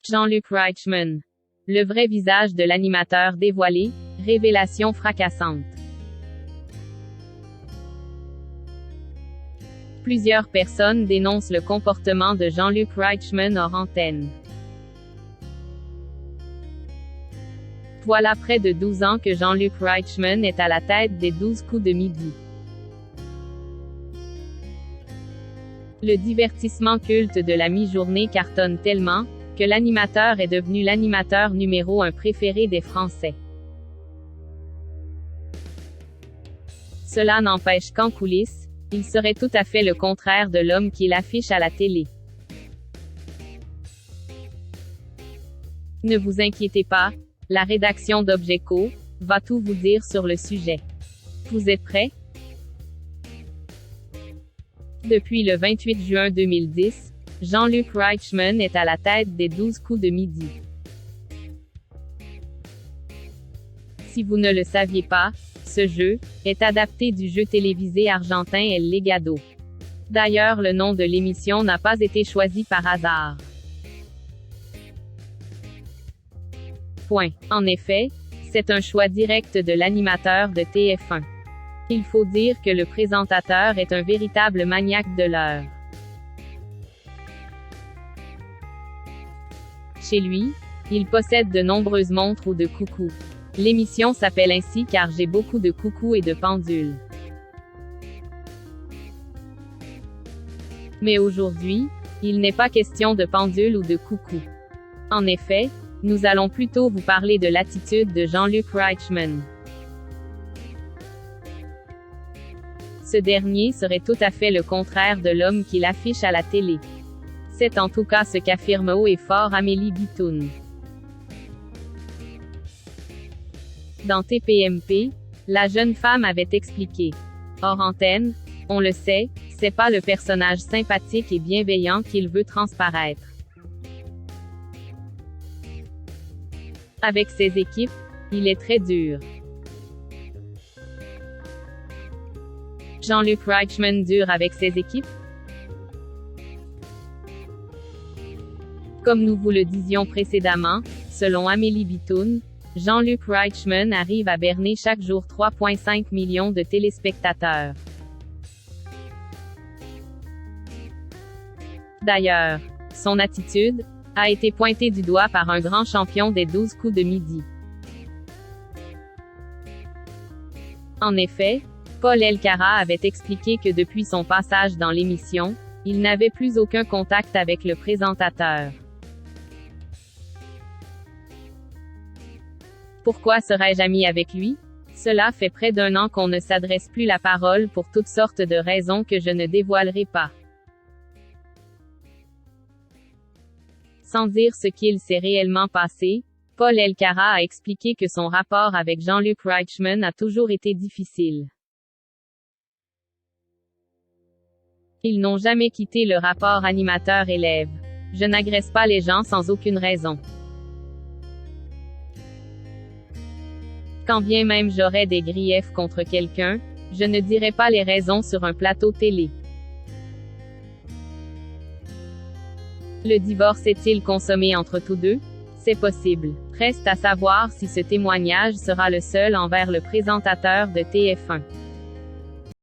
Jean-Luc Reichmann. Le vrai visage de l'animateur dévoilé, révélation fracassante. Plusieurs personnes dénoncent le comportement de Jean-Luc Reichmann hors antenne. Voilà près de 12 ans que Jean-Luc Reichmann est à la tête des 12 coups de midi. Le divertissement culte de la mi-journée cartonne tellement, que l'animateur est devenu l'animateur numéro 1 préféré des Français. Cela n'empêche qu'en coulisses, il serait tout à fait le contraire de l'homme qu'il affiche à la télé. Ne vous inquiétez pas, la rédaction d'Objeco va tout vous dire sur le sujet. Vous êtes prêts? Depuis le 28 juin 2010, Jean-Luc Reichmann est à la tête des 12 coups de midi. Si vous ne le saviez pas, ce jeu est adapté du jeu télévisé argentin El Legado. D'ailleurs, le nom de l'émission n'a pas été choisi par hasard. Point. En effet, c'est un choix direct de l'animateur de TF1. Il faut dire que le présentateur est un véritable maniaque de l'heure. Chez lui, il possède de nombreuses montres ou de coucous. L'émission s'appelle ainsi car j'ai beaucoup de coucous et de pendules. Mais aujourd'hui, il n'est pas question de pendules ou de coucous. En effet, nous allons plutôt vous parler de l'attitude de Jean-Luc Reichmann. Ce dernier serait tout à fait le contraire de l'homme qu'il affiche à la télé. C'est en tout cas ce qu'affirme haut et fort Amélie Bitoun. Dans TPMP, la jeune femme avait expliqué. Hors antenne, on le sait, c'est pas le personnage sympathique et bienveillant qu'il veut transparaître. Avec ses équipes, il est très dur. Jean-Luc Reichmann dur avec ses équipes? Comme nous vous le disions précédemment, selon Amélie Bitoun, Jean-Luc Reichmann arrive à berner chaque jour 3,5 millions de téléspectateurs. D'ailleurs, son attitude a été pointée du doigt par un grand champion des 12 coups de midi. En effet, Paul Elkarat avait expliqué que depuis son passage dans l'émission, il n'avait plus aucun contact avec le présentateur. Pourquoi serais-je ami avec lui? Cela fait près d'un an qu'on ne s'adresse plus la parole pour toutes sortes de raisons que je ne dévoilerai pas. Sans dire ce qu'il s'est réellement passé, Paul Elkarat a expliqué que son rapport avec Jean-Luc Reichmann a toujours été difficile. Ils n'ont jamais quitté le rapport animateur-élève. Je n'agresse pas les gens sans aucune raison. Quand bien même j'aurais des griefs contre quelqu'un, je ne dirai pas les raisons sur un plateau télé. Le divorce est-il consommé entre tous deux? C'est possible. Reste à savoir si ce témoignage sera le seul envers le présentateur de TF1.